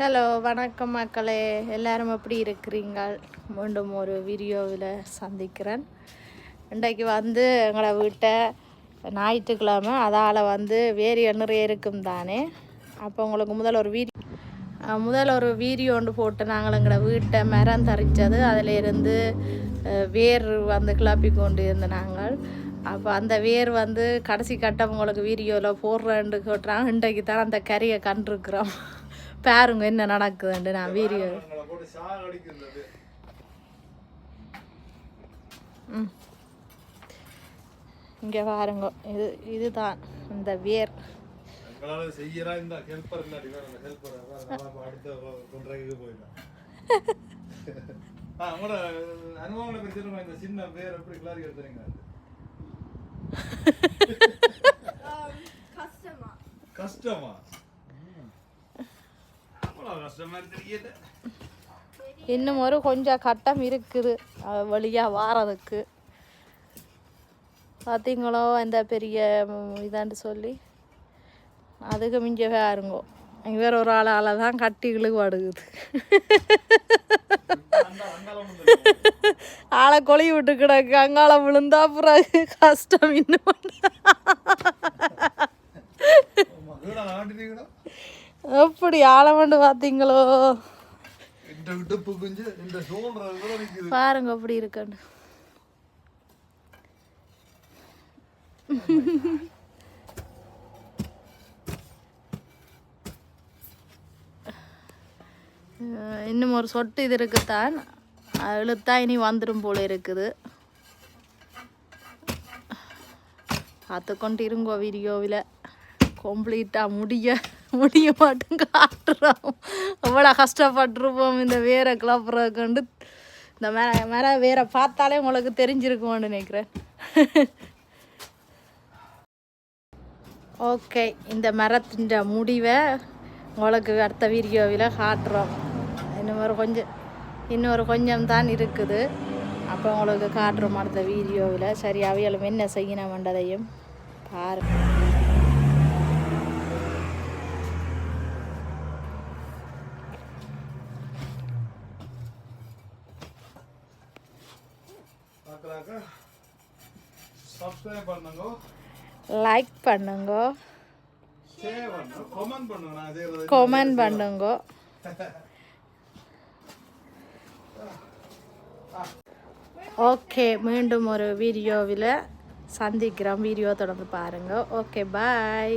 Hello வணக்கம் மக்களே, எல்லாரும் எப்படி இருக்கிறீங்கள்? மீண்டும் ஒரு வீடியோவில் சந்திக்கிறேன். இன்றைக்கு எங்களை வீட்டை ஞாயிற்றுக்கிழமை, அதால் வேறு நிறைய இருக்கும் தானே. அப்போ உங்களுக்கு முதல் ஒரு வீடியோ ஒன்று போட்டு நாங்கள் எங்களை வீட்டை மரம் தரித்தது, அதிலிருந்து வேர் கிளப்பி கொண்டு இருந்த நாங்கள். அப்போ அந்த வேர் கடைசி கட்டம் உங்களுக்கு வீடியோவில் போடுறேன்னு கேட்டுறாங்க. இன்றைக்கு தான் அந்த கறியை கண்டிருக்கிறோம். பாருங்க என்ன நடக்குதுண்டு. நான் வீடியோ இங்கே பாருங்க, இதுதான் இந்த வேர். கஷ்டமா இன்னும் ஒரு கொஞ்சம் கட்டம் இருக்குது வழியாக வாரதுக்கு. பார்த்தீங்களோ இந்த பெரிய இதான்னு சொல்லி அதுக்கு மிஞ்ச பாருங்கோ. இங்கே வேற ஒரு ஆளால் தான் கட்டி இழுவாடுகுது. ஆளை கொழி விட்டு கிடக்கு, அங்கால விழுந்தா பிறகு கஷ்டம் இன்னும். எப்படி ஆழமண்டு பார்த்தீங்களோ? பாருங்க அப்படி இருக்கண்டு. இன்னும் ஒரு சொட்டு இது இருக்குத்தான், இழுத்தா இனி வந்துடும் போல இருக்குது. பார்த்துக்கொண்டு இருங்கோ. வீடியோவில் கம்ப்ளீட்டாக முடிய மாட்டும் காட்டுறோம். அவ்வளோ கஷ்டப்பட்டுருப்போம் இந்த வேரை கிளப்புறதுக்கு. இந்த மேலே வேரை பார்த்தாலே உங்களுக்கு தெரிஞ்சிருக்கும்னு நினைக்கிறேன். ஓகே, இந்த மரத்தின் முடிவை உங்களுக்கு அடுத்த வீடியோவில் காட்டுறோம். இன்னொரு கொஞ்சம் தான் இருக்குது. அப்போ உங்களுக்கு காட்டுறோம் அடுத்த வீடியோவில். சரி, அவைகளும் என்ன செய்யணும்ன்றதையும் பாருங்கள். சப்ஸ்கிரைப் பண்ணுங்க, லைக் பண்ணுங்க, கமெண்ட் பண்ணுங்க. ஓகே, மீண்டும் ஒரு வீடியோவில் சந்திக்கிறோம். வீடியோ தொடர்ந்து பாருங்க. ஓகே, பாய்.